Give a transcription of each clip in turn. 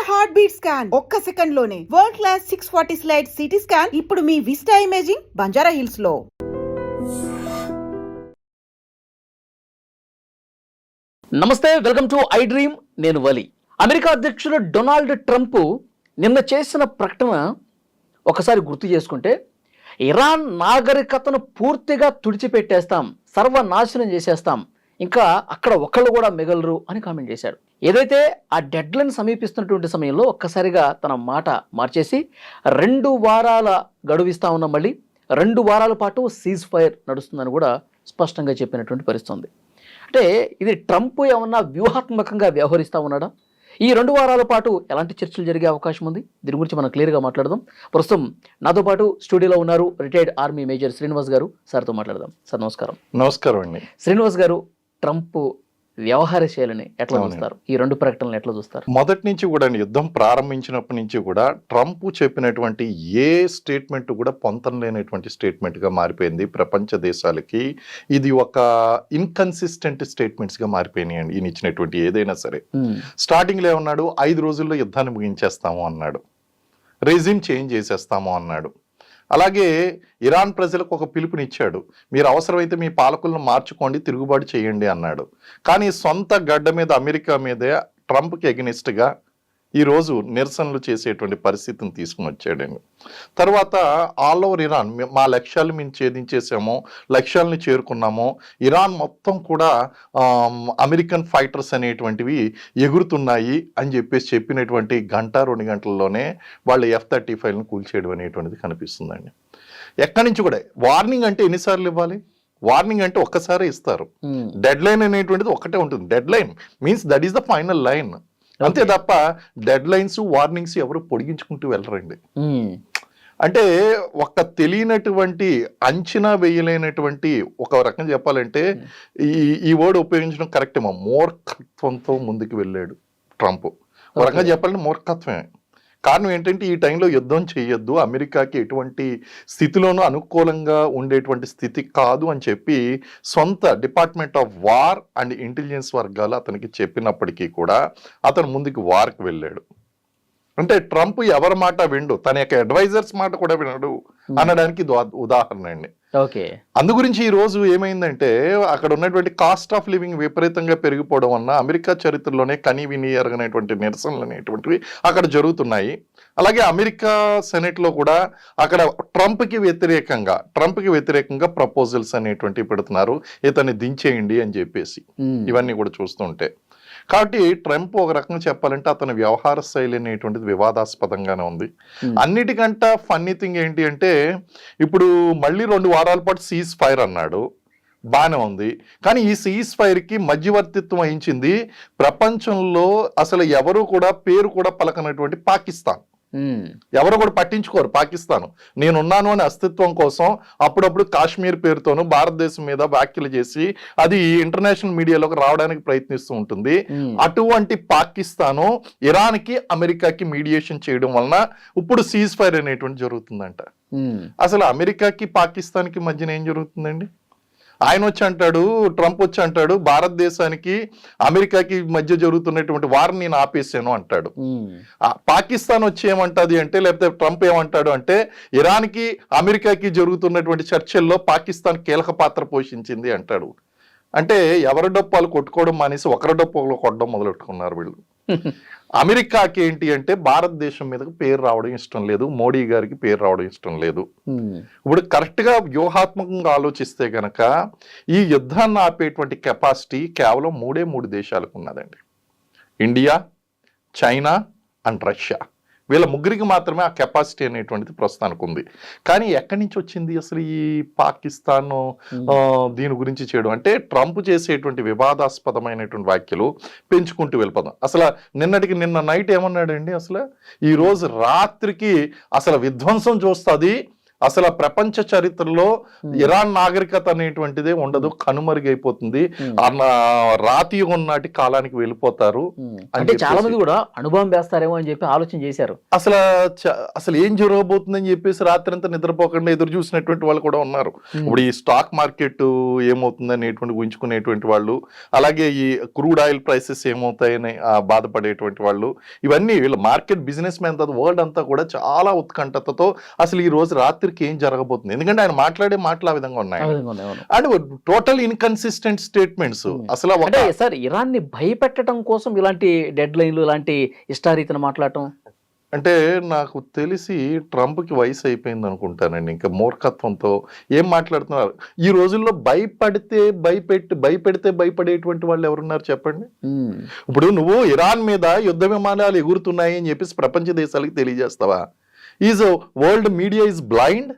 Heart beat scan ఒక్క second లోనే world class 640 slide CT scan ఇప్పుడు మీ విస్టా ఇమేజింగ్ బంజారా హిల్స్ లో. నమస్తే, వెల్కమ్ టు ఐ డ్రీమ్. నేను వలి. అమెరికా అధ్యక్షుడు డొనాల్డ్ ట్రంప్ నిన్న చేసిన ప్రకటన ఒకసారి గుర్తు చేసుకుంటే, ఇరాన్ నాగరికతను పూర్తిగా తుడిచిపెట్టేస్తాం, సర్వనాశనం చేసేస్తాం, ఇంకా అక్కడ ఒకళ్ళు కూడా మిగలరు అని కామెంట్ చేశాడు. ఏదైతే ఆ డెడ్ లైన్ సమీపిస్తున్నటువంటి సమయంలో ఒక్కసారిగా తన మాట మార్చేసి 2 వారాల గడువు ఇస్తా ఉన్నాం, మళ్ళీ 2 వారాల పాటు సీజ్ ఫైర్ నడుస్తుందని కూడా స్పష్టంగా చెప్పినటువంటి పరిస్థితి ఉంది. అంటే ఇది ట్రంప్ ఏమన్నా వ్యూహాత్మకంగా వ్యవహరిస్తూ ఉన్నాడా? ఈ 2 వారాల పాటు ఎలాంటి చర్చలు జరిగే అవకాశం ఉంది? దీని గురించి మనం క్లియర్గా మాట్లాడదాం. ప్రస్తుతం నాతో పాటు స్టూడియోలో ఉన్నారు రిటైర్డ్ ఆర్మీ మేజర్ శ్రీనివాస్ గారు. సార్తో మాట్లాడదాం. సార్ నమస్కారం. నమస్కారం అండి. శ్రీనివాస్ గారు, ట్రంప్ వ్యవహార శైలిని ఎట్లా చూస్తారు? ఈ 2 ప్రకటనలు ఎట్లా చూస్తారు? మొదటి నుంచి కూడా యుద్ధం ప్రారంభించినప్పటి నుంచి కూడా ట్రంప్ చెప్పినటువంటి ఏ స్టేట్మెంట్ కూడా పొంతం లేనటువంటి స్టేట్మెంట్గా మారిపోయింది. ప్రపంచ దేశాలకి ఇది ఒక ఇన్కన్సిస్టెంట్ స్టేట్మెంట్స్గా మారిపోయినాయండి. ఈయన ఇచ్చినటువంటి ఏదైనా సరే. స్టార్టింగ్లో ఏమన్నాడు, 5 రోజుల్లో యుద్ధాన్ని ముగించేస్తాము అన్నాడు, రెజ్యూమ్ చేంజ్ చేసేస్తాము అన్నాడు. అలాగే ఇరాన్ ప్రజలకు ఒక పిలుపునిచ్చాడు, మీరు అవసరమైతే మీ పాలకులను మార్చుకోండి, తిరుగుబాటు చేయండి అన్నాడు. కానీ సొంత గడ్డ మీద అమెరికా మీదే ట్రంప్కి ఎగనిస్ట్గా ఈరోజు నిరసనలు చేసేటువంటి పరిస్థితిని తీసుకుని వచ్చాడండి. తర్వాత ఆల్ ఓవర్ ఇరాన్, మా లక్ష్యాలు మేము ఛేదించేసాము, లక్ష్యాలను చేరుకున్నాము, ఇరాన్ మొత్తం కూడా అమెరికన్ ఫైటర్స్ అనేటువంటివి ఎగురుతున్నాయి అని చెప్పినటువంటి 1-2 గంటల్లోనే వాళ్ళ F-35ని కూల్చేయడం అనేటువంటిది కనిపిస్తుందండి. ఎక్కడి నుంచి కూడా వార్నింగ్ అంటే ఎన్నిసార్లు ఇవ్వాలి? వార్నింగ్ అంటే ఒక్కసారి ఇస్తారు. డెడ్ లైన్ అనేటువంటిది ఒక్కటే ఉంటుంది. Dead line means that is the final line. అంతే తప్ప డెడ్ లైన్స్, వార్నింగ్స్ ఎవరు పొడిగించుకుంటూ వెళ్ళరండి. అంటే ఒక తెలియనటువంటి, అంచనా వేయలేనటువంటి, ఒక రకంగా చెప్పాలంటే ఈ వర్డ్ ఉపయోగించడం కరెక్ట్ ఏమో, మూర్ఖత్వంతో ముందుకు వెళ్ళాడు ట్రంప్. ఒక రకంగా చెప్పాలంటే మూర్ఖత్వమే. కారణం ఏంటంటే ఈ టైంలో యుద్ధం చేయొద్దు, అమెరికాకి ఎటువంటి స్థితిలోనూ అనుకూలంగా ఉండేటువంటి స్థితి కాదు అని చెప్పి సొంత department of war and intelligence వర్గాలు అతనికి చెప్పినప్పటికీ కూడా అతను ముందుకు వార్కి వెళ్ళాడు. అంటే ట్రంప్ ఎవరి మాట విండు, తన యొక్క అడ్వైజర్స్ మాట కూడా వినడు అనడానికి ఉదాహరణ అండి. ఓకే. అందు గురించి ఈ రోజు ఏమైందంటే, అక్కడ ఉన్నటువంటి కాస్ట్ ఆఫ్ లివింగ్ విపరీతంగా పెరిగిపోవడం వలన అమెరికా చరిత్రలోనే కని విని ఎరగనటువంటి నిరసనలు అనేటువంటివి అక్కడ జరుగుతున్నాయి. అలాగే అమెరికా సెనెట్లో కూడా అక్కడ ట్రంప్కి వ్యతిరేకంగా ప్రపోజల్స్ అనేటువంటివి పెడుతున్నారు, ఇతన్ని దించేయండి అని చెప్పేసి. ఇవన్నీ కూడా చూస్తుంటే కాబట్టి ట్రంప్ ఒక రకంగా చెప్పాలంటే అతని వ్యవహార శైలి అనేటువంటిది వివాదాస్పదంగానే ఉంది. అన్నిటికంటే ఫన్నీ థింగ్ ఏంటి అంటే, ఇప్పుడు మళ్ళీ 2 వారాల పాటు సీజ్ ఫైర్ అన్నాడు, బాగానే ఉంది. కానీ ఈ సీజ్ ఫైర్కి మధ్యవర్తిత్వం వహించింది ప్రపంచంలో అసలు ఎవరు కూడా పేరు కూడా పలకనటువంటి పాకిస్తాన్. ఎవరు కూడా పట్టించుకోరు పాకిస్తాన్. నేనున్నాను అనే అస్తిత్వం కోసం అప్పుడప్పుడు కాశ్మీర్ పేరుతోనూ భారతదేశం మీద వ్యాఖ్యలు చేసి అది ఇంటర్నేషనల్ మీడియాలోకి రావడానికి ప్రయత్నిస్తూ ఉంటుంది. అటువంటి పాకిస్తాను ఇరాన్కి అమెరికాకి మీడియేషన్ చేయడం వలన ఇప్పుడు సీజ్ ఫైర్ అనేటువంటి జరుగుతుందంట. అసలు అమెరికాకి పాకిస్తాన్కి మధ్యన ఏం జరుగుతుందండి? ఆయన వచ్చి అంటాడు, ట్రంప్ వచ్చి అంటాడు, భారతదేశానికి అమెరికాకి మధ్య జరుగుతున్నటువంటి వారిని నేను ఆపేసాను అంటాడు. పాకిస్తాన్ వచ్చి ఏమంటది అంటే, లేకపోతే ట్రంప్ ఏమంటాడు అంటే, ఇరాన్కి అమెరికాకి జరుగుతున్నటువంటి చర్చల్లో పాకిస్తాన్ కీలక పాత్ర పోషించింది అంటాడు. అంటే ఎవరి డప్పాలు కొట్టుకోవడం మానేసి ఒకరి డప్పాలు కొట్టడం మొదలెట్టుకున్నారు వీళ్ళు. అమెరికాకి ఏంటి అంటే భారతదేశం మీదకి పేరు రావడం ఇష్టం లేదు, మోడీ గారికి పేరు రావడం ఇష్టం లేదు. ఇప్పుడు కరెక్ట్గా వ్యూహాత్మకంగా ఆలోచిస్తే గనక ఈ యుద్ధాన్ని ఆపేటువంటి కెపాసిటీ కేవలం 3 దేశాలకు ఉన్నదండి. India, China and Russia. వీళ్ళ ముగ్గురికి మాత్రమే ఆ కెపాసిటీ అనేటువంటిది ప్రస్తుతానికి ఉంది. కానీ ఎక్కడి నుంచి వచ్చింది అసలు ఈ పాకిస్తాన్ దీని గురించి చేయడం అంటే? ట్రంప్ చేసేటువంటి వివాదాస్పదమైనటువంటి వ్యాఖ్యలు పెంచుకుంటూ వెళ్ళిపోదాం. అసలు నిన్న నైట్ ఏమన్నాడండి, అసలు ఈ రోజు రాత్రికి అసలు విధ్వంసం చూస్తుంది, అసలు ప్రపంచ చరిత్రలో ఇరాన్ నాగరికత అనేటువంటిదే ఉండదు, కనుమరుగైపోతుంది. రాతి నాటి కాలానికి వెళ్ళిపోతారు. అంటే చాలా మంది కూడా అనుభవం వేస్తారేమో అని చెప్పి ఆలోచన చేశారు. అసలు ఏం జరగబోతుందని చెప్పేసి రాత్రంతా నిద్రపోకుండా ఎదురు చూసినటువంటి వాళ్ళు కూడా ఉన్నారు. ఇప్పుడు ఈ స్టాక్ మార్కెట్ ఏమవుతుంది అనేటువంటి ఊహించుకునేటువంటి వాళ్ళు, అలాగే ఈ క్రూడ్ ఆయిల్ ప్రైసెస్ ఏమవుతాయని బాధపడేటువంటి వాళ్ళు, ఇవన్నీ వీళ్ళ మార్కెట్ బిజినెస్ మ్యాన్ వరల్డ్ అంతా కూడా చాలా ఉత్కంఠతతో అసలు ఈ రోజు రాత్రికి ఏం జరగబోతుంది, ఎందుకంటే ఆయన మాట్లాడే మాటలు ఆ విధంగా ఉన్నాయి. And total inconsistent statements. అసలు అంటే సార్ ఇరాన్ ని భయపెట్టడం కోసం ఇలాంటి డెడ్ లైన్లు, ఇలాంటి ఇష్టారీతను మాట్లాడటం అంటే నాకు తెలిసి ట్రంప్కి వయసు అయిపోయింది అనుకుంటానండి. ఇంకా మూర్ఖత్వంతో ఏం మాట్లాడుతున్నారు. ఈ రోజుల్లో భయపెడితే భయపడేటువంటి వాళ్ళు ఎవరున్నారు చెప్పండి. ఇప్పుడు నువ్వు ఇరాన్ మీద యుద్ధ విమానాలు ఎగురుతున్నాయి అని చెప్పేసి ప్రపంచ దేశాలకు తెలియజేస్తావా? Is world media is blind?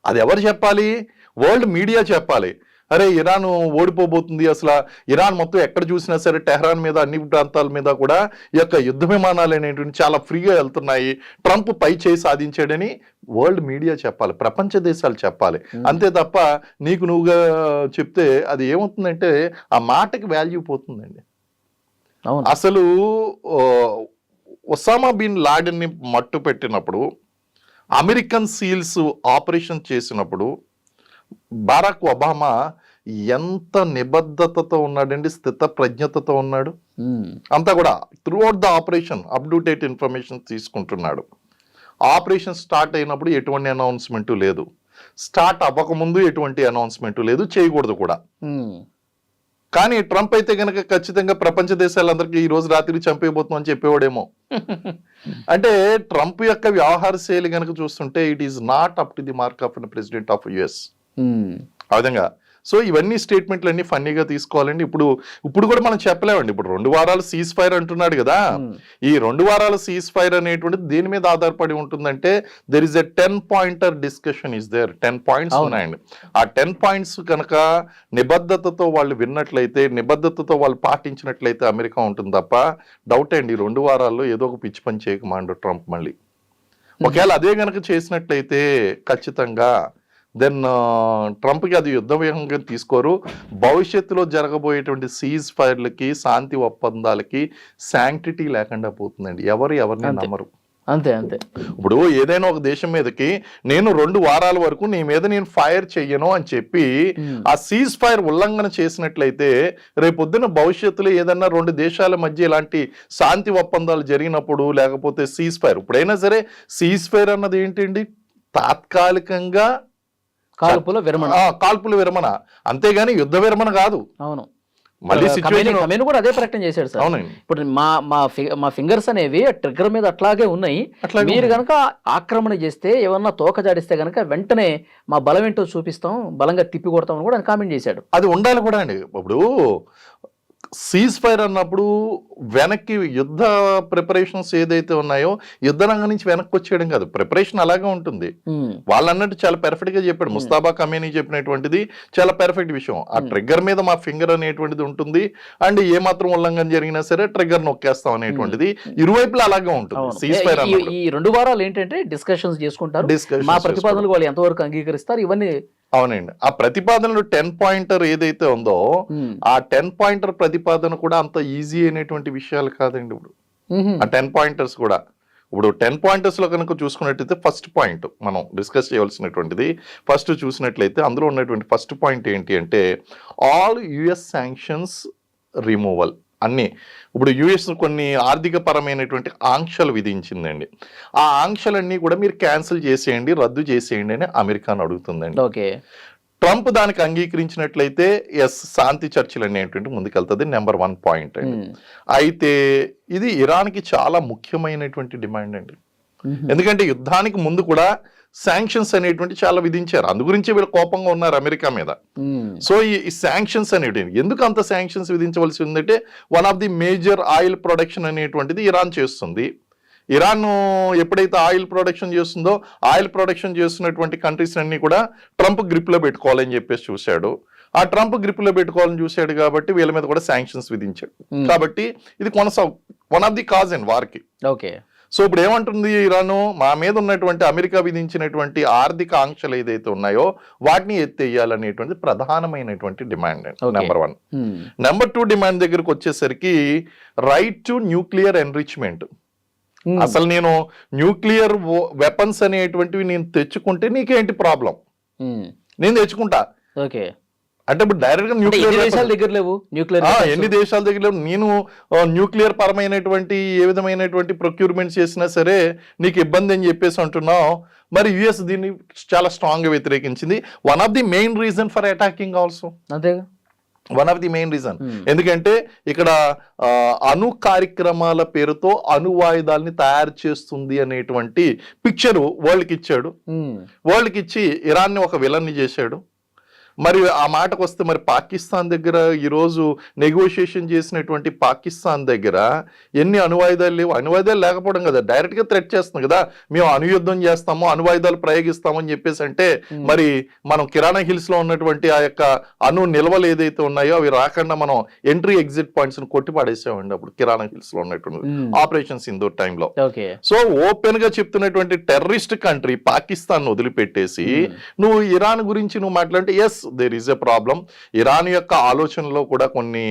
అది ఎవరు చెప్పాలి? వరల్డ్ మీడియా చెప్పాలి. అరే ఇరాన్ ఓడిపోబోతుంది, అసలు ఇరాన్ మొత్తం ఎక్కడ చూసినా సరే టెహ్రాన్ మీద అన్ని ప్రాంతాల మీద కూడా ఈ యొక్క యుద్ధ విమానాలు అనేటువంటి చాలా ఫ్రీగా వెళ్తున్నాయి, ట్రంప్ పై చేయి సాధించాడని వరల్డ్ మీడియా చెప్పాలి, ప్రపంచ దేశాలు చెప్పాలి. అంతే తప్ప నీకు నువ్వుగా చెప్తే అది ఏమవుతుందంటే ఆ మాటకి వాల్యూ పోతుందండి. అసలు ఒసామా బిన్ లాడెన్ని మట్టు పెట్టినప్పుడు, అమెరికన్ సీల్స్ ఆపరేషన్ చేసినప్పుడు బారాక్ ఒబామా ఎంత నిబద్ధతతో ఉన్నాడండి, స్థిత ప్రజ్ఞతతో ఉన్నాడు. అంతా కూడా throughout the operation up to date information తీసుకుంటున్నాడు. ఆపరేషన్ స్టార్ట్ అయినప్పుడు ఎటువంటి అనౌన్స్మెంట్ లేదు, స్టార్ట్ అవ్వకముందు ఎటువంటి అనౌన్స్మెంట్ లేదు, చేయకూడదు కూడా. కానీ ట్రంప్ అయితే కనుక ఖచ్చితంగా ప్రపంచ దేశాలందరికీ ఈ రోజు రాత్రి చంపేయబోతున్నాం అని చెప్పేవాడేమో. అంటే ట్రంప్ యొక్క వ్యవహార శైలి కనుక చూస్తుంటే it is not up to the mark of president of US. ఆ విధంగా సో ఇవన్నీ స్టేట్మెంట్లు అన్ని ఫన్నీగా తీసుకోవాలండి. ఇప్పుడు కూడా మనం చెప్పలేమండి. ఇప్పుడు 2 వారాలు సీజ్ ఫైర్ అంటున్నాడు కదా, ఈ 2 వారాల సీజ్ ఫైర్ అనేటువంటిది దేని మీద ఆధారపడి ఉంటుందంటే there is a 10 pointer discussion is there. 10 points ఉన్నాయండి. ఆ 10 పాయింట్స్ కనుక నిబద్ధతతో వాళ్ళు విన్నట్లయితే, నిబద్ధతతో వాళ్ళు పాటించినట్లయితే అమెరికా ఉంటుంది తప్ప డౌట్ అండి 2 వారాల్లో ఏదో ఒక పిచ్చి పని చేయకమాండు ట్రంప్ మళ్ళీ. ఒకవేళ అదే కనుక చేసినట్లయితే ఖచ్చితంగా దెన్ ట్రంప్కి అది యుద్ధ వ్యూహంగా తీసుకోరు. భవిష్యత్తులో జరగబోయేటువంటి సీజ్ ఫైర్లకి, శాంతి ఒప్పందాలకి శాంక్టిటీ లేకుండా పోతుందండి. ఎవరిని నమ్మరు. అంతే. ఇప్పుడు ఏదైనా ఒక దేశం మీదకి నేను 2 వారాల వరకు నీ మీద నేను ఫైర్ చెయ్యను అని చెప్పి ఆ సీజ్ ఫైర్ ఉల్లంఘన చేసినట్లయితే రేపొద్దున భవిష్యత్తులో ఏదన్నా 2 దేశాల మధ్య ఇలాంటి శాంతి ఒప్పందాలు జరిగినప్పుడు, లేకపోతే సీజ్ ఫైర్, ఇప్పుడైనా సరే సీజ్ ఫైర్ అన్నది ఏంటండి, తాత్కాలికంగా కాల్పుల విరమణ, అంతేగాని యుద్ధ విరమణ కాదు. అవును, మళ్ళీ సిచ్యువేషన్ కూడా అదే ప్రకటన చేశాడు సార్. అవునండి. ఇప్పుడు మా ఫింగర్స్ అనేవి ట్రిగ్గర్ మీద అట్లాగే ఉన్నాయి. మీరు గనక ఆక్రమణ చేస్తే, ఏమన్నా తోక జాడిస్తే గనక వెంటనే మా బలం ఏంటో చూపిస్తాం, బలంగా తిప్పి కొడతామని కూడా కామెంట్ చేశాడు. అది ఉండాలి కూడా అండి. ఇప్పుడు సీజ్ ఫైర్ అన్నప్పుడు వెనక్కి యుద్ధ ప్రిపరేషన్స్ ఏదైతే ఉన్నాయో యుద్ధ రంగం నుంచి వెనక్కి వచ్చేయడం కాదు, ప్రిపరేషన్ అలాగే ఉంటుంది. వాళ్ళు అన్నట్టు చాలా పెర్ఫెక్ట్ గా చెప్పాడు ముస్తాబా కమేనీ చెప్పినటువంటిది చాలా పెర్ఫెక్ట్ విషయం. ఆ ట్రిగ్గర్ మీద మా ఫింగర్ అనేటువంటిది ఉంటుంది, అండ్ ఏ మాత్రం ఉల్లంఘన జరిగినా సరే ట్రిగ్గర్ నొక్కేస్తాం అనేటువంటిది ఇరువైపులా అలాగే ఉంటుంది. సీజ్ ఫైర్ ఈ 2 వారాలు ఏంటంటే డిస్కషన్స్ చేసుకుంటారు, మా ప్రతిపాదనలు వాళ్ళు ఎంతవరకు అంగీకరిస్తారు ఇవన్నీ. అవునండి. ఆ ప్రతిపాదనలు 10 పాయింటర్ ఏదైతే ఉందో ఆ 10 పాయింటర్ ప్రతిపాదన కూడా అంత ఈజీ అయినటువంటి విషయాలు కాదండి. ఇప్పుడు ఆ 10 పాయింటర్స్ కూడా, ఇప్పుడు 10 పాయింటర్స్ లో కనుక చూసుకున్నట్లయితే ఫస్ట్ పాయింట్ మనం డిస్కస్ చేయవలసినటువంటిది, ఫస్ట్ చూసినట్లయితే అందులో ఉన్నటువంటి ఫస్ట్ పాయింట్ ఏంటి అంటే ఆల్ యుఎస్ శాంక్షన్స్ రిమూవల్. అన్నీ ఇప్పుడు యుఎస్ కొన్ని ఆర్థిక పరమైనటువంటి ఆంక్షలు విధించిందండి. ఆ ఆంక్షలన్నీ కూడా మీరు క్యాన్సిల్ చేసేయండి, రద్దు చేసేయండి అని అమెరికాను అడుగుతుందండి. ఓకే, ట్రంప్ దానికి అంగీకరించినట్లయితే ఎస్, శాంతి చర్చలు అనేటువంటి ముందుకెళ్తుంది. నెంబర్ 1 పాయింట్ అండి. అయితే ఇది ఇరాన్కి చాలా ముఖ్యమైనటువంటి డిమాండ్ అండి. ఎందుకంటే యుద్ధానికి ముందు కూడా శాంక్షన్స్ అనేటువంటి చాలా విధించారు, అందు గురించి వీళ్ళు కోపంగా ఉన్నారు అమెరికా మీద. సో ఈ శాంక్షన్స్ అనేటువంటి ఎందుకు అంత శాంక్షన్స్ విధించవలసి ఉందంటే one of the major oil production అనేటువంటిది ఇరాన్ చేస్తుంది. ఇరాన్ ఎప్పుడైతే ఆయిల్ ప్రొడక్షన్ చేస్తుందో ఆయిల్ ప్రొడక్షన్ చేస్తున్నటువంటి కంట్రీస్ అన్ని కూడా ట్రంప్ గ్రిప్ లో పెట్టుకోవాలని చెప్పేసి చూశాడు. ఆ ట్రంప్ గ్రిప్ లో పెట్టుకోవాలని చూశాడు కాబట్టి వీళ్ళ మీద కూడా శాంక్షన్స్ విధించాడు. కాబట్టి ఇది one of the cause and వార్కి. ఓకే, సో ఇప్పుడు ఏమంటుంది ఇరాను, మా మీద ఉన్నటువంటి అమెరికా విధించినటువంటి ఆర్థిక ఆంక్షలు ఏదైతే ఉన్నాయో వాటిని ఎత్తేయాలనేటువంటి ప్రధానమైనటువంటి డిమాండ్. నెంబర్ 1. నెంబర్ 2 డిమాండ్ దగ్గరకు వచ్చేసరికి రైట్ టు న్యూక్లియర్ ఎన్రిచ్మెంట్. అసలు నేను న్యూక్లియర్ వెపన్స్ అనేటువంటివి నేను తెచ్చుకుంటే నీకేంటి ప్రాబ్లం, నేను తెచ్చుకుంటా. ఓకే, అంటే ఇప్పుడు డైరెక్ట్ గా న్యూక్లియర్ దగ్గర లేవు, ఎన్ని దేశాల దగ్గర లేవు. నేను న్యూక్లియర్ పరమైనటువంటి ఏ విధమైనటువంటి ప్రొక్యూర్మెంట్ చేసినా సరే నీకు ఇబ్బంది అని చెప్పేసి అంటున్నావు. మరి యుఎస్ దీన్ని చాలా స్ట్రాంగ్ గా వ్యతిరేకించింది. One of the main reason for attacking also, అంతేగా, one of the main reason. ఎందుకంటే ఇక్కడ అణు కార్యక్రమాల పేరుతో అణువాయుధాలని తయారు చేస్తుంది అనేటువంటి పిక్చర్ వరల్డ్కి ఇచ్చాడు. వరల్డ్కి ఇచ్చి ఇరాన్ని ఒక విలన్ని చేశాడు. మరి ఆ మాటకు వస్తే మరి పాకిస్తాన్ దగ్గర ఈరోజు నెగోషియేషన్ చేసినటువంటి పాకిస్తాన్ దగ్గర ఎన్ని అణువాయుధాలు లేవు. అణువాయుధాలు లేకపోవడం కదా, డైరెక్ట్ గా థ్రెట్ చేస్తుంది కదా, మేము అణుయుద్ధం చేస్తాము, అణువాయుధాలు ప్రయోగిస్తామని చెప్పేసి. అంటే మరి మనం కిరాణా హిల్స్ లో ఉన్నటువంటి ఆ యొక్క అణు నిల్వలు ఏదైతే ఉన్నాయో అవి రాకుండా మనం ఎంట్రీ ఎగ్జిట్ పాయింట్స్ ని కొట్టి పడేసామండి అప్పుడు కిరాణా హిల్స్ లో ఉన్నటువంటి ఆపరేషన్ సింధూర్ టైంలో. సో ఓపెన్ గా చెప్తున్నటువంటి టెర్రరిస్ట్ కంట్రీ పాకిస్తాన్ వదిలిపెట్టేసి నువ్వు ఇరాన్ గురించి నువ్వు మాట్లాడితే yes there is a problem. Iran యొక్క ఆలోచనలో కూడా కొన్ని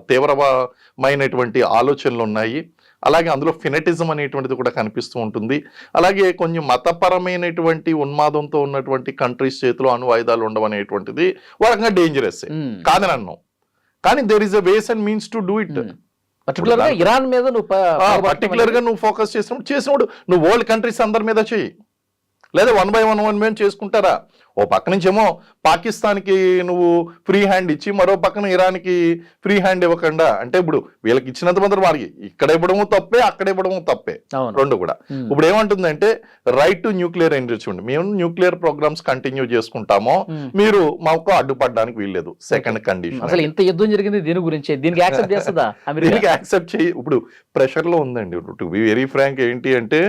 తీవ్రమైనటువంటి ఆలోచనలు ఉన్నాయి. అలాగే అందులో ఫినటిజం అనేటువంటిది కూడా కనిపిస్తూ ఉంటుంది. అలాగే కొంచెం మతపరమైనటువంటి ఉన్మాదంతో ఉన్నటువంటి కంట్రీస్ చేతిలో అణువాయుధాలు ఉండడం అనేటువంటిది ఒక రకంగా డేంజరస్ కాదని అన్నాం. కానీ there is a ways and means to do it. Particular గా ఇరాన్ మీద పర్టికులర్ గా నువ్వు ఫోకస్ చేసినప్పుడు నువ్వు వరల్డ్ కంట్రీస్ అందరి మీద చెయ్యి, లేదా 1 by 1 చేసుకుంటారా? ఓ పక్క నుంచేమో పాకిస్తాన్కి నువ్వు ఫ్రీ హ్యాండ్ ఇచ్చి మరో పక్కన ఇరాన్కి ఫ్రీ హ్యాండ్ ఇవ్వకుండా, అంటే ఇప్పుడు వీళ్ళకి ఇచ్చినంత మాత్రం వారికి ఇక్కడ ఇవ్వడము తప్పే, అక్కడ ఇవ్వడము తప్పే, రెండు కూడా. ఇప్పుడు ఏమంటుందంటే రైట్ టు న్యూక్లియర్ ఎన్రిచ్మెంట్, మేము న్యూక్లియర్ ప్రోగ్రామ్స్ కంటిన్యూ చేసుకుంటామో మీరు మాకు అడ్డుపడడానికి వీల్లేదు. Second condition. అసలు ఇంత యుద్ధం జరిగింది దీని గురించి, దీనికి యాక్సెప్ట్ చేస్తుందా? దీనికి యాక్సెప్ట్ చేయి. ఇప్పుడు ప్రెషర్ లో ఉందండి. టు బి వెరీ ఫ్రాంక్ ఏంటి అంటే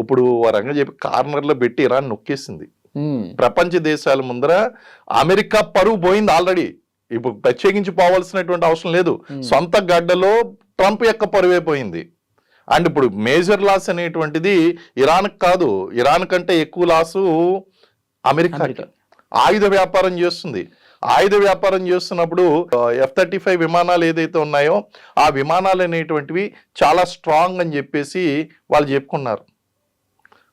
ఇప్పుడు వారంగా చెప్పి కార్నర్ లో పెట్టి ఇరాన్ నొక్కేసింది. ప్రపంచ దేశాల ముందర అమెరికా పరువు పోయింది ఆల్రెడీ. ఇప్పుడు ప్రత్యేకించి పోవాల్సినటువంటి అవసరం లేదు. సొంత గడ్డలో ట్రంప్ యొక్క పరువే పోయింది. అండ్ ఇప్పుడు మేజర్ లాస్ అనేటువంటిది ఇరాన్ కాదు, ఇరాన్ కంటే ఎక్కువ లాసు అమెరికాకి. ఆయుధ వ్యాపారం చేస్తుంది. ఆయుధ వ్యాపారం చేస్తున్నప్పుడు F-35 విమానాలు ఏదైతే ఉన్నాయో ఆ విమానాలు అనేటువంటివి చాలా స్ట్రాంగ్ అని చెప్పేసి వాళ్ళు చెప్పుకున్నారు.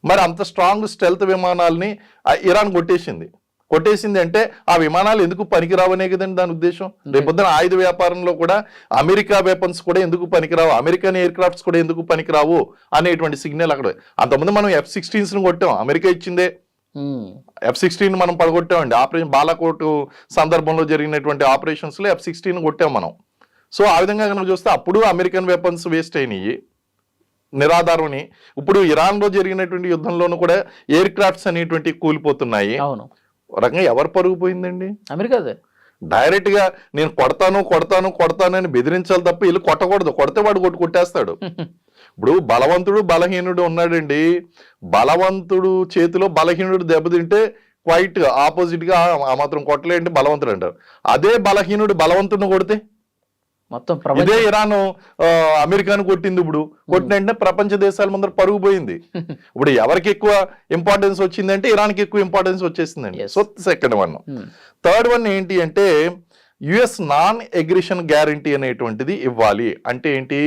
మరి అంత స్ట్రాంగ్ స్టెల్త్ విమానాలని ఇరాన్ కొట్టేసింది అంటే ఆ విమానాలు ఎందుకు పనికిరావనే కదండి దాని ఉద్దేశం. రేపొద్దున ఆయుధ వ్యాపారంలో కూడా అమెరికా వెపన్స్ కూడా ఎందుకు పనికిరావు, అమెరికన్ ఎయిర్ క్రాఫ్ట్స్ కూడా ఎందుకు పనికిరావు అనేటువంటి సిగ్నల్ అక్కడ. అంతకుముందు మనం F-16s కొట్టాం, అమెరికా ఇచ్చిందే. F-16 మనం పడగొట్టామండి. ఆపరేషన్ బాలాకోట్ సందర్భంలో జరిగినటువంటి ఆపరేషన్స్ లో F-16 కొట్టాం మనం. సో ఆ విధంగా కనుక చూస్తే అప్పుడు అమెరికన్ వెపన్స్ వేస్ట్ అయినాయి నిరాధారమని. ఇప్పుడు ఇరాన్ లో జరిగినటువంటి యుద్ధంలోనూ కూడా ఎయిర్ క్రాఫ్ట్స్ అనేటువంటి కూలిపోతున్నాయి. రకంగా ఎవరు పరుగుపోయిందండి? అమెరికాదే. డైరెక్ట్ గా నేను కొడతాను అని బెదిరించాలి తప్ప వీళ్ళు కొట్టకూడదు. కొడితే వాడు కొట్టేస్తాడు. ఇప్పుడు బలవంతుడు బలహీనుడు ఉన్నాడండి. బలవంతుడు చేతిలో బలహీనుడు దెబ్బతింటే క్వైట్ ఆపోజిట్ గా ఆ మాత్రం కొట్టలేంటి బలవంతుడు అంటారు. అదే బలహీనుడు బలవంతుడిని కొడితే మొత్తం ఇదే ఇరాన్ అమెరికాను కొట్టింది. ఇప్పుడు కొట్టిన వెంటనే ప్రపంచ దేశాల ముందర పరుగు పోయింది. ఇప్పుడు ఎవరికి ఎక్కువ ఇంపార్టెన్స్ వచ్చిందంటే ఇరాన్కి ఎక్కువ ఇంపార్టెన్స్ వచ్చేసిందండి. So second one. Third one ఏంటి అంటే యుఎస్ నాన్ అగ్రెషన్ గ్యారంటీ అనేటువంటిది ఇవ్వాలి. అంటే ఏంటి,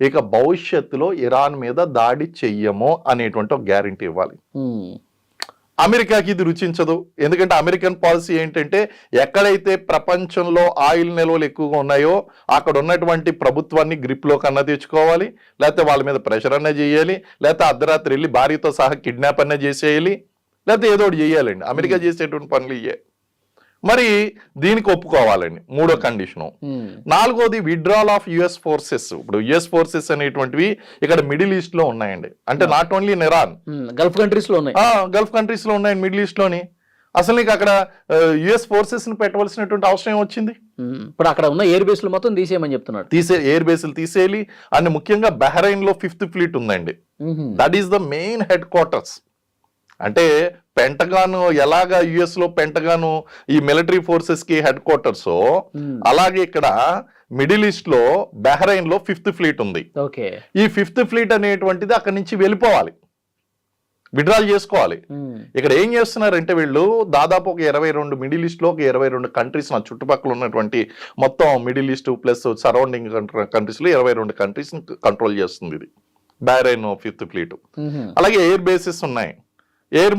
ఇక భవిష్యత్తులో ఇరాన్ మీద దాడి చెయ్యము అనేటువంటి ఒక గ్యారంటీ ఇవ్వాలి. అమెరికాకి ఇది రుచించదు. ఎందుకంటే అమెరికన్ పాలసీ ఏంటంటే ఎక్కడైతే ప్రపంచంలో ఆయిల్ నిల్వలు ఎక్కువగా ఉన్నాయో అక్కడ ఉన్నటువంటి ప్రభుత్వాన్ని గ్రిప్లో కన్నా తెచ్చుకోవాలి, లేకపోతే వాళ్ళ మీద ప్రెషర్ అన్నా చేయాలి, లేకపోతే అర్ధరాత్రి వెళ్ళి భార్యతో సహా కిడ్నాప్ అన్నా చేసేయాలి, లేకపోతే ఏదో ఒకటి చేయాలండి. అమెరికా చేసేటువంటి పనులు ఇయ్యే. మరి దీనికి ఒప్పుకోవాలండి, మూడో కండిషను. నాలుగోది విత్డ్రాల్ ఆఫ్ యుఎస్ ఫోర్సెస్. ఇప్పుడు యుఎస్ ఫోర్సెస్ అనేటువంటివి ఇక్కడ మిడిల్ ఈస్ట్ లో ఉన్నాయండి. అంటే not only in Iran, Gulf countries లో ఉన్నాయి. గల్ఫ్ కంట్రీస్ లో ఉన్నాయండి, మిడిల్ ఈస్ట్ లోని. అసలు నీకు అక్కడ యుఎస్ ఫోర్సెస్ ని పెట్టవలసినటువంటి అవసరం ఏమొచ్చింది? ఇప్పుడు అక్కడ ఉన్న ఎయిర్ బేస్లు మొత్తం తీసేయమని చెప్తున్నాడు. ఎయిర్ బేస్లు తీసేయాలి. అండ్ ముఖ్యంగా బహ్రైన్ లో 5th ఫ్లీట్ ఉందండి. That is the main head quarters. అంటే పెంటగాను ఎలాగా యుఎస్ లో పెంటగాను ఈ మిలిటరీ ఫోర్సెస్ కి హెడ్ క్వార్టర్స్ అలాగే ఇక్కడ మిడిల్ ఈస్ట్ లో బహ్రెయిన్ లో 5th ఫ్లీట్ ఉంది. ఓకే. ఈ 5th ఫ్లీట్ అనేటువంటిది అక్కడి నుంచి వెళ్ళిపోవాలి, విడ్రాల్ చేసుకోవాలి. ఇక్కడ ఏం చేస్తున్నారంటే వీళ్ళు దాదాపు ఒక 22 మిడిల్ ఈస్ట్ లో ఒక 22 కంట్రీస్ నా చుట్టుపక్కల ఉన్నటువంటి మొత్తం middle east plus surrounding countries లో 22 కంట్రీస్ కంట్రోల్ చేస్తుంది ఇది బహ్రెయిన్ 5th ఫ్లీట్. అలాగే ఎయిర్ బేసెస్ ఉన్నాయి, ఎయిర్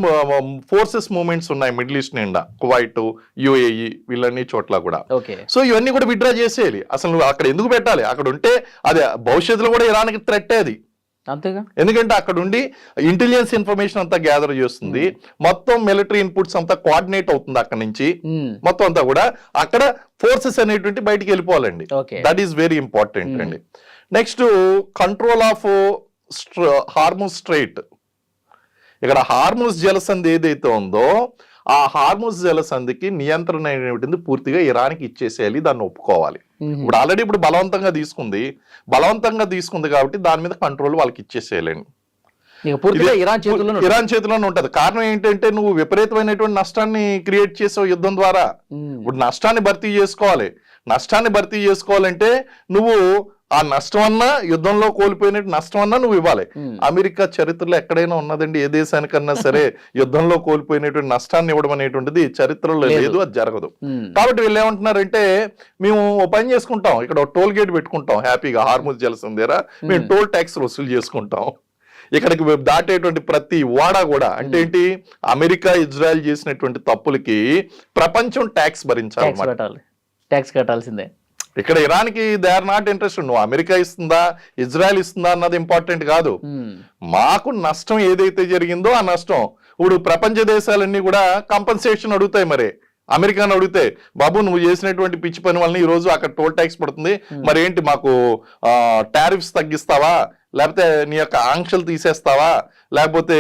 ఫోర్సెస్ మూవ్మెంట్స్ ఉన్నాయి మిడిల్ ఈస్ట్ నిండా, కువైట్, యుఏఈ వీళ్ళన్ని చోట్ల కూడా. సో ఇవన్నీ కూడా విడ్రా చేసేయాలి. అసలు నువ్వు అక్కడ ఎందుకు పెట్టాలి? అక్కడ ఉంటే అది భవిష్యత్తులో కూడా ఇరాన్కి థ్రెట్ అది. అంతేగా, ఎందుకంటే అక్కడ ఉండి ఇంటెలిజెన్స్ ఇన్ఫర్మేషన్ అంతా గ్యాదర్ చేస్తుంది, మొత్తం మిలిటరీ ఇన్పుట్స్ అంతా కోఆర్డినేట్ అవుతుంది అక్కడ నుంచి, మొత్తం అంతా కూడా అక్కడ ఫోర్సెస్ అనేటువంటి బయటికి వెళ్ళిపోవాలండి. దట్ ఈస్ వెరీ ఇంపార్టెంట్ అండి. Next control of Hormuz straight. ఇక్కడ హార్ముజ్ జలసంధి ఏదైతే ఉందో ఆ హార్ముజ్ జలసంధికి నియంత్రణ అనేటువంటిది పూర్తిగా ఇరాన్కి ఇచ్చేసేయాలి, దాన్ని ఒప్పుకోవాలి. ఇప్పుడు ఆల్రెడీ ఇప్పుడు బలవంతంగా తీసుకుంది కాబట్టి దాని మీద కంట్రోల్ వాళ్ళకి ఇచ్చేసేయాలండి. ఇరాన్ చేతిలోనే ఉంటది. కారణం ఏంటంటే నువ్వు విపరీతమైనటువంటి నష్టాన్ని క్రియేట్ చేసావు యుద్ధం ద్వారా. ఇప్పుడు నష్టాన్ని భర్తీ చేసుకోవాలంటే నువ్వు ఆ నష్టం అన్నా, యుద్ధంలో కోల్పోయినట్టు నష్టం అన్నా నువ్వు ఇవ్వాలి. అమెరికా చరిత్రలో ఎక్కడైనా ఉన్నదండి ఏ దేశానికన్నా సరే యుద్ధంలో కోల్పోయినటువంటి నష్టాన్ని ఇవ్వడం అనేటువంటిది చరిత్రలో లేదు, అది జరగదు. కాబట్టి వీళ్ళు ఏమంటున్నారంటే మేము పని చేసుకుంటాం, ఇక్కడ టోల్ గేట్ పెట్టుకుంటాం హ్యాపీగా, హార్ముజ్ జలసంధి దగ్గర మేము టోల్ ట్యాక్స్ వసూలు చేసుకుంటాం. ఇక్కడికి దాటేటువంటి ప్రతి వాడా కూడా అంటే ఏంటి, అమెరికా ఇజ్రాయెల్ చేసినటువంటి తప్పులకి ప్రపంచం ట్యాక్స్ భరించాలి, ట్యాక్స్ కట్టాల్సిందే. ఇక్కడ ఇరాన్కి దే ఆర్ నాట్ ఇంట్రెస్టెడ్. నువ్వు అమెరికా ఇస్తుందా ఇజ్రాయెల్ ఇస్తుందా అన్నది ఇంపార్టెంట్ కాదు. మాకు నష్టం ఏదైతే జరిగిందో ఆ నష్టం ఇప్పుడు ప్రపంచ దేశాలన్నీ కూడా కంపెన్సేషన్ అడుగుతాయి. మరి అమెరికాను అడిగితే బాబు నువ్వు చేసినటువంటి పిచ్చి పని వల్ల ఈ రోజు అక్కడ టోల్ ట్యాక్స్ పడుతుంది, మరి ఏంటి మాకు టారిఫ్స్ తగ్గిస్తావా, లేకపోతే నీ యొక్క ఆంక్షలు తీసేస్తావా, లేకపోతే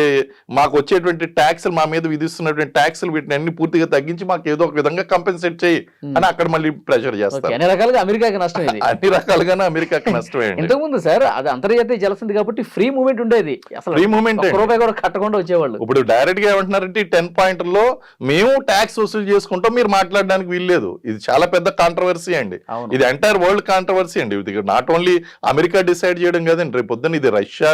మాకు వచ్చేటువంటి ట్యాక్స్లు మా మీద విధిస్తున్నటువంటి ట్యాక్స్లు వీటిని అన్ని పూర్తిగా తగ్గించి మాకు ఏదో ఒక విధంగా కంపెన్సేట్ చేయి అని అక్కడ మళ్ళీ ప్రెషర్ చేస్తారు. అన్ని రకాలుగా అమెరికాకి నష్టం, అన్ని రకాలుగానే అమెరికాకి నష్టమే. ఇంతకుముందు సార్ అది అంతర్జాతీయ జలసంధి కాబట్టి ఫ్రీ మూవ్మెంట్ ఉండేది, అసలు ఫ్రీ మూవ్మెంట్ రూపాయి కూడా కట్టకుండా వచ్చేవాళ్ళు. ఇప్పుడు డైరెక్ట్ గా ఏమంటున్నారంటే 10 పాయింట్లలో మేము ట్యాక్స్ వసూలు చేసుకుంటాం, మీరు మాట్లాడడానికి వీల్లేదు. ఇది చాలా పెద్ద కాంట్రవర్సీ అండి, ఇది ఎంటైర్ వరల్డ్ కాంట్రవర్సీ అండి. ఇది నాట్ ఓన్లీ అమెరికా డిసైడ్ చేయడం కాదండి, రేపు పొద్దున్న ఇది రష్యా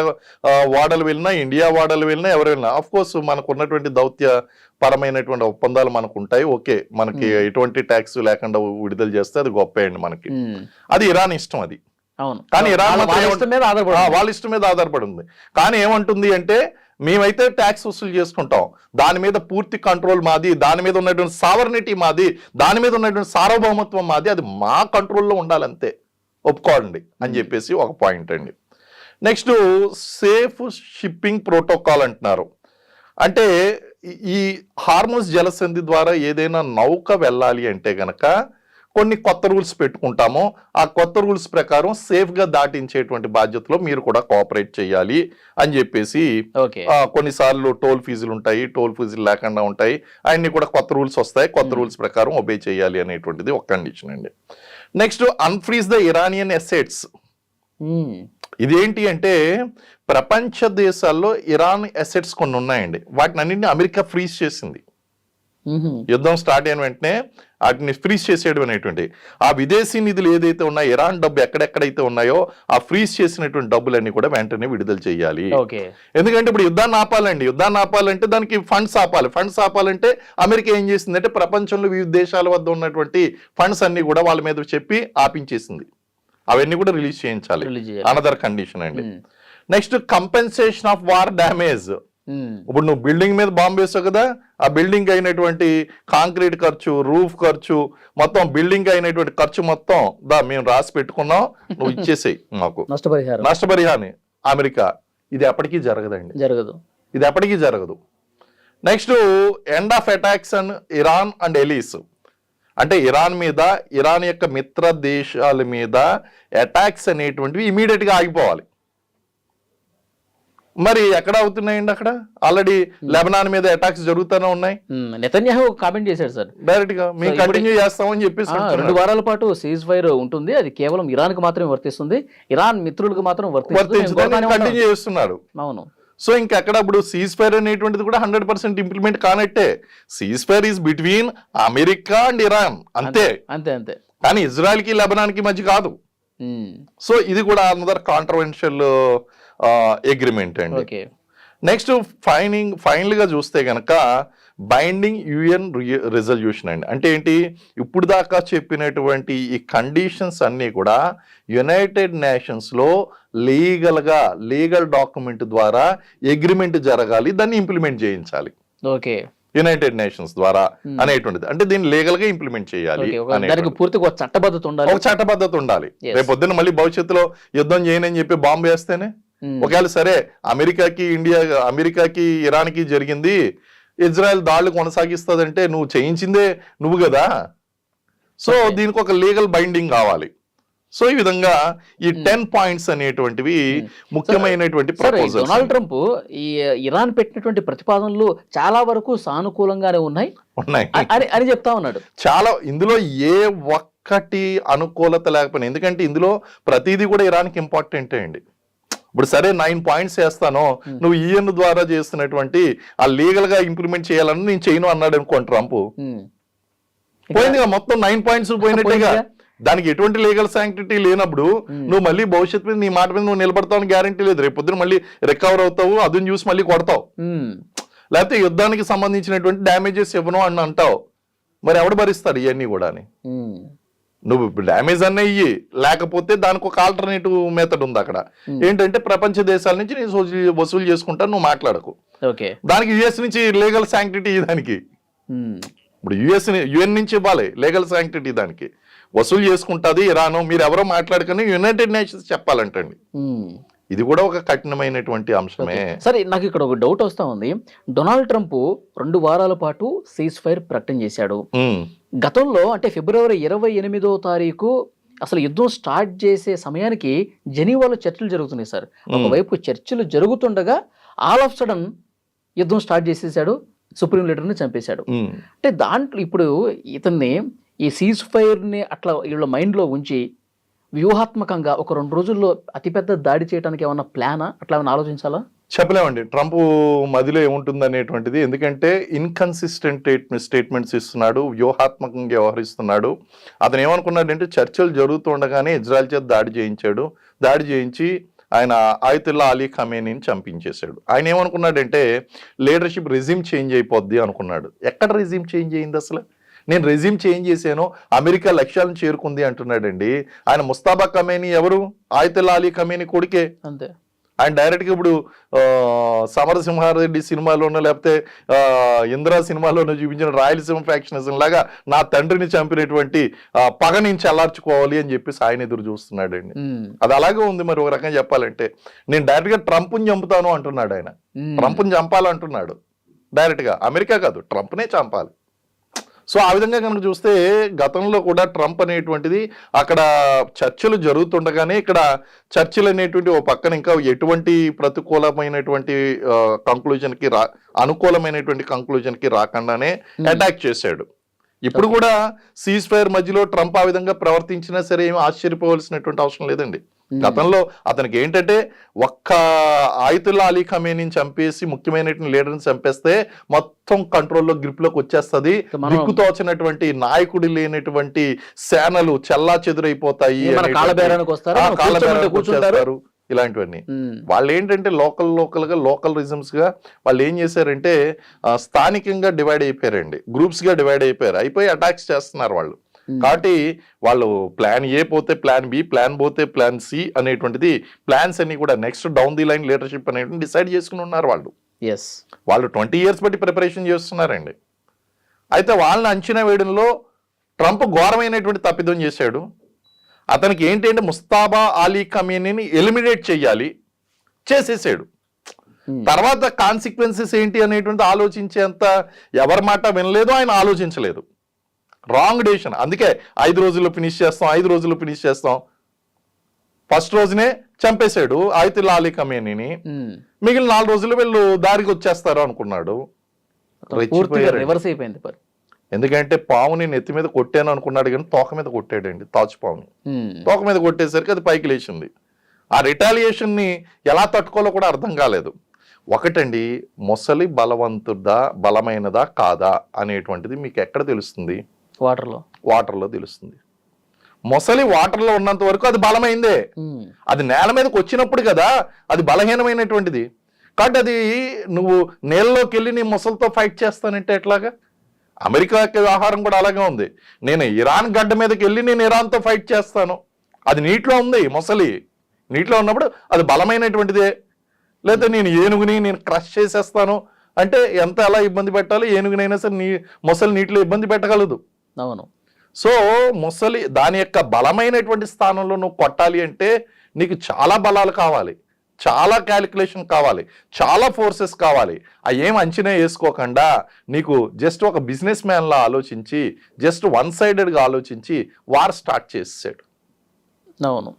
వాడలు వెళ్ళినా, ఇండియా వాడలు వెళ్ళినా, ఎవరు వెళ్ళినా ఆఫ్ కోర్స్ మనకు ఉన్నటువంటి దౌత్య పరమైనటువంటి ఒప్పందాలు మనకు ఉంటాయి. ఓకే, మనకి ఎటువంటి ట్యాక్స్ లేకుండా విడుదల చేస్తే అది గొప్ప అండి మనకి. అది ఇరాన్ ఇష్టం అది. కానీ ఇరాన్ వాళ్ళ ఇష్టం మీద ఆధారపడి ఉంది. కానీ ఏమంటుంది అంటే మేమైతే ట్యాక్స్ వసూలు చేసుకుంటాం, దాని మీద పూర్తి కంట్రోల్ మాది, దాని మీద ఉన్నటువంటి సావర్నిటీ మాది, దాని మీద ఉన్నటువంటి సార్వభౌమత్వం మాది, అది మా కంట్రోల్లో ఉండాలంతే, ఒప్పుకోండి అని చెప్పేసి ఒక పాయింట్ అండి. నెక్స్ట్ సేఫ్ షిప్పింగ్ ప్రోటోకాల్ అంటున్నారు. అంటే ఈ హార్ముజ్ జలసంధి ద్వారా ఏదైనా నౌక వెళ్ళాలి అంటే గనక కొన్ని కొత్త రూల్స్ పెట్టుకుంటాము, ఆ కొత్త రూల్స్ ప్రకారం సేఫ్ గా దాటించేటువంటి బాధ్యతలో మీరు కూడా కోఆపరేట్ చేయాలి అని చెప్పేసి కొన్నిసార్లు టోల్ ఫీజులు ఉంటాయి, టోల్ ఫీజులు లేకుండా ఉంటాయి, అన్ని కూడా కొత్త రూల్స్ వస్తాయి, కొత్త రూల్స్ ప్రకారం ఒబే చేయాలి అనేటువంటిది ఒక కండిషన్ అండి. Next unfreeze the Iranian assets. ఇదేంటి అంటే ప్రపంచ దేశాల్లో ఇరాన్ అసెట్స్ కొన్ని ఉన్నాయండి, వాటిని అన్నింటినీ అమెరికా ఫ్రీజ్ చేసింది. యుద్ధం స్టార్ట్ అయిన వెంటనే వాటిని ఫ్రీజ్ చేసేయడం అనేటువంటి ఆ విదేశీ నిధులు ఏదైతే ఉన్నాయో, ఇరాన్ డబ్బు ఎక్కడెక్కడైతే ఉన్నాయో ఆ ఫ్రీజ్ చేసినటువంటి డబ్బులన్నీ కూడా వెంటనే విడుదల చేయాలి. ఎందుకంటే ఇప్పుడు యుద్ధాన్ని ఆపాలంటే దానికి ఫండ్స్ ఆపాలంటే అమెరికా ఏం చేసిందంటే ప్రపంచంలో వివిధ దేశాల వద్ద ఉన్నటువంటి ఫండ్స్ అన్ని కూడా వాళ్ళ మీద చెప్పి ఆపించేసింది, అవన్నీ కూడా రిలీజ్ చేయించాలి, అనదర్ కండిషన్ అండి. Next compensation of war damage. ఇప్పుడు నువ్వు బిల్డింగ్ మీద బాంబు వేసావు కదా, ఆ బిల్డింగ్ అయినటువంటి కాంక్రీట్ ఖర్చు, రూఫ్ ఖర్చు, మొత్తం బిల్డింగ్ అయినటువంటి ఖర్చు మొత్తం మేము రాసి పెట్టుకున్నాం, నువ్వు ఇచ్చేసేయి మాకు నష్టపరిహారం. అమెరికా ఇది ఎప్పటికీ జరగదు. Next end of attacks and Iran and allies. అంటే ఇరాన్ మీద, ఇరాన్ యొక్క మిత్ర దేశాల మీద అటాక్స్ అనేటువంటివి ఇమీడియట్ గా ఆగిపోవాలి. మరి ఎక్కడ అవుతున్నాయండి? అక్కడ ఆల్రెడీ లెబనాన్ మీద అటాక్స్ జరుగుతూనే ఉన్నాయి. నెతన్యాహు కామెంట్ చేశాడు సార్ డైరెక్ట్ గా, మేము కంటిన్యూ చేస్తామని చెప్పేసి 2 వారాల పాటు సీజ్ ఫైర్ ఉంటుంది, అది కేవలం ఇరాన్ కు మాత్రమే వర్తిస్తుంది, ఇరాన్ మిత్రులకు మాత్రం వర్తించదని కంటిన్యూ చేస్తున్నారు. అవును. సో ఇంకెక్కడ ఇప్పుడు సీజ్ ఫైర్ అనేటువంటిది కూడా 100% ఇంప్లిమెంట్ కానట్టే. Cease fire is between America and Iran, అంతే. కానీ ఇజ్రాయెల్కి లెబనాన్కి మధ్య కాదు. సో ఇది కూడా అనదర్ కాంట్రవెన్షియల్ అగ్రిమెంట్ అండి. ఓకే. నెక్స్ట్ ఫైనల్ గా చూస్తే గనక బైండింగ్ యుఎన్ రిజల్యూషన్ అండి. అంటే ఏంటి, ఇప్పుడు దాకా చెప్పినటువంటి ఈ కండిషన్స్ అన్నీ కూడా యునైటెడ్ నేషన్స్ లో లీగల్ డాక్యుమెంట్ ద్వారా అగ్రిమెంట్ జరగాలి, దాన్ని ఇంప్లిమెంట్ చేయించాలి ఓకే. యునైటెడ్ నేషన్స్ ద్వారా అనేటువంటిది. అంటే దీన్ని లీగల్ గా ఇంప్లిమెంట్ చేయాలి, దానికి పూర్తిగా ఒక చట్టబద్ధత ఉండాలి, ఒక చట్టబద్ధత ఉండాలి. రేపు పొద్దున్న మళ్ళీ భవిష్యత్తులో యుద్ధం చేయనని చెప్పి బాంబు వేస్తేనే, ఒకవేళ సరే అమెరికాకి ఇరాన్కి జరిగింది, ఇజ్రాయెల్ దాడులు కొనసాగిస్తుందంటే నువ్వు చేయించిందే నువ్వు కదా. సో దీనికి ఒక లీగల్ బైండింగ్ కావాలి. సో ఈ విధంగా ఈ 10 పాయింట్స్ అనేటువంటివి ముఖ్యమైనటువంటి ప్రపోజల్స్. డొనాల్డ్ ట్రంప్ ఈ ఇరాన్ పెట్టినటువంటి ప్రతిపాదనలు చాలా వరకు సానుకూలంగానే ఉన్నాయి అని చెప్తా ఉన్నాడు. చాలా ఇందులో ఏ ఒక్కటి అనుకూలత లేకపోయినా, ఎందుకంటే ఇందులో ప్రతిదీ కూడా ఇరాన్కి ఇంపార్టెంటే అండి. ఇప్పుడు సరే 9 పాయింట్స్ వేస్తాను, నువ్వు ఈఎన్ ద్వారా చేస్తున్నటువంటి ఆ లీగల్ గా ఇంప్లిమెంట్ చేయాలని నేను చేయను అన్నాడు అనుకోండి ట్రంప్, పోయిందిగా మొత్తం 9 పాయింట్స్ పోయినట్టుగా. దానికి ఎటువంటి లీగల్ శాంక్టిటీ లేనప్పుడు నువ్వు మళ్ళీ భవిష్యత్తు మీద నీ మాట మీద నువ్వు నిలబడతావు గ్యారంటీ లేదు. రేపు పొద్దున మళ్ళీ రికవర్ అవుతావు, అదుని చూసి మళ్ళీ కొడతావు, లేకపోతే యుద్ధానికి సంబంధించినటువంటి డ్యామేజెస్ ఇవ్వను అని అంటావు. మరి ఎవడు భరిస్తాడు ఇవన్నీ కూడా? నువ్వు డ్యామేజ్ అన్న ఇయ్యి, లేకపోతే దానికి ఒక ఆల్టర్నేటివ్ మెథడ్ ఉంది అక్కడ. ఏంటంటే ప్రపంచ దేశాల నుంచి నేను వసూలు చేసుకుంటాను, నువ్వు మాట్లాడకు. దానికి యుఎస్ నుంచి లీగల్ శాంక్టిటీ దానికి, ఇప్పుడు యుఎన్ నుంచి ఇవ్వాలి లీగల్ శాంక్టిటీ, దానికి వసూలు చేసుకుంటుంది ఇరాను. మీరు ఎవరో మాట్లాడుకుని యునైటెడ్ నేషన్స్ చెప్పాలంటండి. ఇది కూడా ఒక కఠినమైనటువంటి అంశమే. సరే, నాకు ఇక్కడ ఒక డౌట్ వస్తా ఉంది. డొనాల్డ్ ట్రంప్ 2 వారాల పాటు సీజ్ ఫైర్ ప్రకటన చేశాడు. గతంలో అంటే ఫిబ్రవరి 28వ తారీఖు అసలు యుద్ధం స్టార్ట్ చేసే సమయానికి జెనీవాలో చర్చలు జరుగుతున్నాయి సార్. ఒకవైపు చర్చలు జరుగుతుండగా ఆల్ ఆఫ్ సడన్ యుద్ధం స్టార్ట్ చేసేసాడు, సుప్రీం లీడర్ని చంపేశాడు. అంటే దాంట్లో ఇప్పుడు ఇతన్ని ఈ సీజ్ ఫైర్ని అట్లా వీళ్ళ మైండ్లో ఉంచి వ్యూహాత్మకంగా ఒక 2 రోజుల్లో అతిపెద్ద దాడి చేయడానికి ఏమన్నా ప్లానా, అట్లా ఏమైనా ఆలోచించాలా? చెప్పలేమండి ట్రంప్ మదిలో ఏముంటుంది అనేటువంటిది. ఎందుకంటే ఇన్కన్సిస్టెంట్ స్టేట్మెంట్స్ ఇస్తున్నాడు, వ్యూహాత్మకంగా వ్యవహరిస్తున్నాడు. అతను ఏమనుకున్నాడంటే చర్చలు జరుగుతుండగానే ఇజ్రాయెల్ చేత దాడి చేయించాడు. దాడి చేయించి ఆయన ఆయతుల్లా అలీ ఖమేనీని చంపించేశాడు. ఆయన ఏమనుకున్నాడంటే లీడర్షిప్ రెజ్యూమ్ చేంజ్ అయిపోద్ది అనుకున్నాడు. ఎక్కడ రెజ్యూమ్ చేంజ్ అయింది అసలు? నేను రెజ్యూమ్ చేంజ్ చేశాను, అమెరికా లక్ష్యాలను చేరుకుంది అంటున్నాడండి. ఆయన ముస్తాబా ఖమేనీ ఎవరు? ఆయతుల్లా అలీ ఖమేనీ కొడుకే. అంతే. ఆయన డైరెక్ట్గా ఇప్పుడు సమరసింహారెడ్డి సినిమాలోనో లేకపోతే ఇందిరా సినిమాలోనో చూపించిన రాయలసీమ ఫ్యాక్షనిజం లాగా నా తండ్రిని చంపినటువంటి పగ నుంచి చల్లార్చుకోవాలి అని చెప్పేసి ఆయన ఎదురు చూస్తున్నాడు అండి. అది అలాగే ఉంది. మరి ఒక రకంగా చెప్పాలంటే నేను డైరెక్ట్గా ట్రంప్ని చంపుతాను అంటున్నాడు ఆయన. ట్రంప్ని చంపాలంటున్నాడు డైరెక్ట్గా, అమెరికా కాదు ట్రంప్నే చంపాలి. సో ఆ విధంగా కనుక చూస్తే గతంలో కూడా ట్రంప్ అనేటువంటిది అక్కడ చర్చలు జరుగుతుండగానే ఇక్కడ చర్చలు అనేటువంటి ఓ పక్కన ఇంకా ఎటువంటి ప్రతికూలమైనటువంటి కంక్లూజన్కి అనుకూలమైనటువంటి కంక్లూజన్కి రాకుండానే అటాక్ చేశాడు. ఇప్పుడు కూడా సీజ్ ఫైర్ మధ్యలో ట్రంప్ ఆ విధంగా ప్రవర్తించినా సరే ఏమి ఆశ్చర్యపోవాల్సినటువంటి అవసరం లేదండి. గతంలో అతనికి ఏంటంటే ఒక్క ఆయతుల్లా అలీ ఖమేనీని చంపేసి ముఖ్యమైనటువంటి లీడర్ని చంపేస్తే మొత్తం కంట్రోల్లో గ్రిప్లోకి వచ్చేస్తుంది, దిక్కుతోచినటువంటి నాయకుడు లేనటువంటి సేనలు చెల్లా చెదురైపోతాయి, కూర్చుంటారు ఇలాంటివన్నీ. వాళ్ళు ఏంటంటే లోకల్ రిజమ్స్ గా వాళ్ళు ఏం చేశారంటే స్థానికంగా డివైడ్ అయిపోయారండి, గ్రూప్స్ గా డివైడ్ అయిపోయి అటాక్స్ చేస్తున్నారు వాళ్ళు. కాబట్టి వాళ్ళు ప్లాన్ ఏ పోతే ప్లాన్ బి, ప్లాన్ పోతే ప్లాన్ సి అనేటువంటిది ప్లాన్స్ అన్ని కూడా next down the line leadership అనేటువంటి డిసైడ్ చేసుకుని ఉన్నారు వాళ్ళు. వాళ్ళు 20 years బట్టి ప్రిపరేషన్ చేస్తున్నారండి. అయితే వాళ్ళని అంచనా వేయడంలో ట్రంప్ ఘోరమైనటువంటి తప్పిదం చేశాడు. అతనికి ఏంటంటే ముస్తాబా అలీ ఖమేనీని ఎలిమినేట్ చేయాలి, చేసేసాడు. తర్వాత కాన్సిక్వెన్సెస్ ఏంటి అనేటువంటి ఆలోచించేంత ఎవరి మాట వినలేదు, ఆయన ఆలోచించలేదు. Wrong decision. అందుకే 5 రోజుల్లో ఫినిష్ చేస్తాం ఫస్ట్ రోజునే చంపేశాడు ఆయతుల్లా అలీ ఖమేనీని. మిగిలిన 4 రోజులు వీళ్ళు దారికి వచ్చేస్తారు అనుకున్నాడు. ఎందుకంటే పావుని నెత్తి మీద కొట్టాను అనుకున్నాడు కానీ తోక మీద కొట్టాడండి, తాచు పావుని తోక మీద కొట్టేసరికి అది పైకి లేచింది. ఆ రిటాలియేషన్ ని ఎలా తట్టుకోవాలో కూడా అర్థం కాలేదు. ఒకటండి, మొసలి బలమైనదా కాదా అనేటువంటిది మీకు ఎక్కడ తెలుస్తుంది? వాటర్లో తెలుస్తుంది. మొసలి వాటర్లో ఉన్నంత వరకు అది బలమైందే. అది నేల మీదకి వచ్చినప్పుడు కదా అది బలహీనమైనటువంటిది. కాబట్టి అది నువ్వు నీళ్ళలోకి వెళ్ళి నీ మొసలితో ఫైట్ చేస్తానంటే ఎట్లాగా? అమెరికా వ్యవహారం కూడా అలాగే ఉంది. నేను ఇరాన్ గడ్డ మీదకి వెళ్ళి నేను ఇరాన్తో ఫైట్ చేస్తాను, అది నీటిలో ఉంది. మొసలి నీటిలో ఉన్నప్పుడు అది బలమైనటువంటిదే. లేదా నేను ఏనుగుని నేను క్రష్ చేసేస్తాను అంటే ఎంత ఎలా ఇబ్బంది పెట్టాలో ఏనుగునైనా సరే మొసలి నీటిలో ఇబ్బంది పెట్టగలదు. అవును. సో మొసలి దాని యొక్క బలమైనటువంటి స్థానంలో నువ్వు కొట్టాలి అంటే నీకు చాలా బలాలు కావాలి, చాలా క్యాలిక్యులేషన్ కావాలి, చాలా ఫోర్సెస్ కావాలి. అవి ఏం అంచనా వేసుకోకుండా నీకు జస్ట్ ఒక బిజినెస్ మ్యాన్లా ఆలోచించి జస్ట్ వన్ సైడెడ్గా ఆలోచించి వార్ స్టార్ట్ చేసాడు. అవును.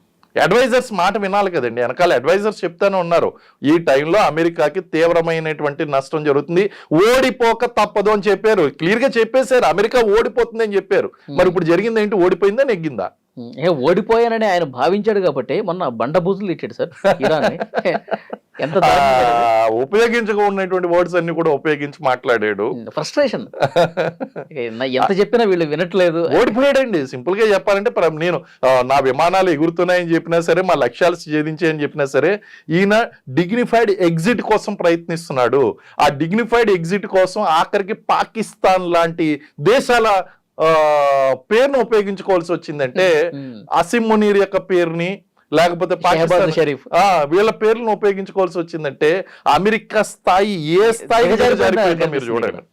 అడ్వైజర్స్ మాట వినాలి కదండి. వెనకాల అడ్వైజర్స్ చెప్తానే ఉన్నారు ఈ టైంలో అమెరికాకి తీవ్రమైనటువంటి నష్టం జరుగుతుంది, ఓడిపోక తప్పదు అని చెప్పారు. క్లియర్గా చెప్పేశారు అమెరికా ఓడిపోతుంది అని చెప్పారు. మరి ఇప్పుడు జరిగింది ఏంటి? ఓడిపోయిందా నెగ్గిందా? ఓడిపోయానని ఆయన భావించాడు కాబట్టి మొన్న బండబూతులు ఇచ్చాడు సార్ ఇరాన్ని. ఎంత ఉపయోగించకున్నటువంటి వర్డ్స్ అన్ని కూడా ఉపయోగించి మాట్లాడాడు. ఫ్రస్ట్రేషన్. ఎంత చెప్పినా వీళ్ళు వినట్లేదు. ఓడిపోయాడండి. సింపుల్ గా చెప్పాలంటే నేను నా విమానాలు ఎగురుతున్నాయని చెప్పినా సరే, మా లక్ష్యాలు ఛేదించాయని చెప్పినా సరే, ఈయన డిగ్నిఫైడ్ ఎగ్జిట్ కోసం ప్రయత్నిస్తున్నాడు. ఆ డిగ్నిఫైడ్ ఎగ్జిట్ కోసం ఆఖరికి పాకిస్తాన్ లాంటి దేశాల పేరును ఉపయోగించుకోవాల్సి వచ్చిందంటే అసిం మునీర్ యొక్క పేరుని లేకపోతే పాకిస్తాన్ షరీఫ్ వీళ్ళ పేర్లను ఉపయోగించుకోవాల్సి వచ్చిందంటే అమెరికా స్థాయి ఏ స్థాయి జారిపోయిందో మీరు చూడండి.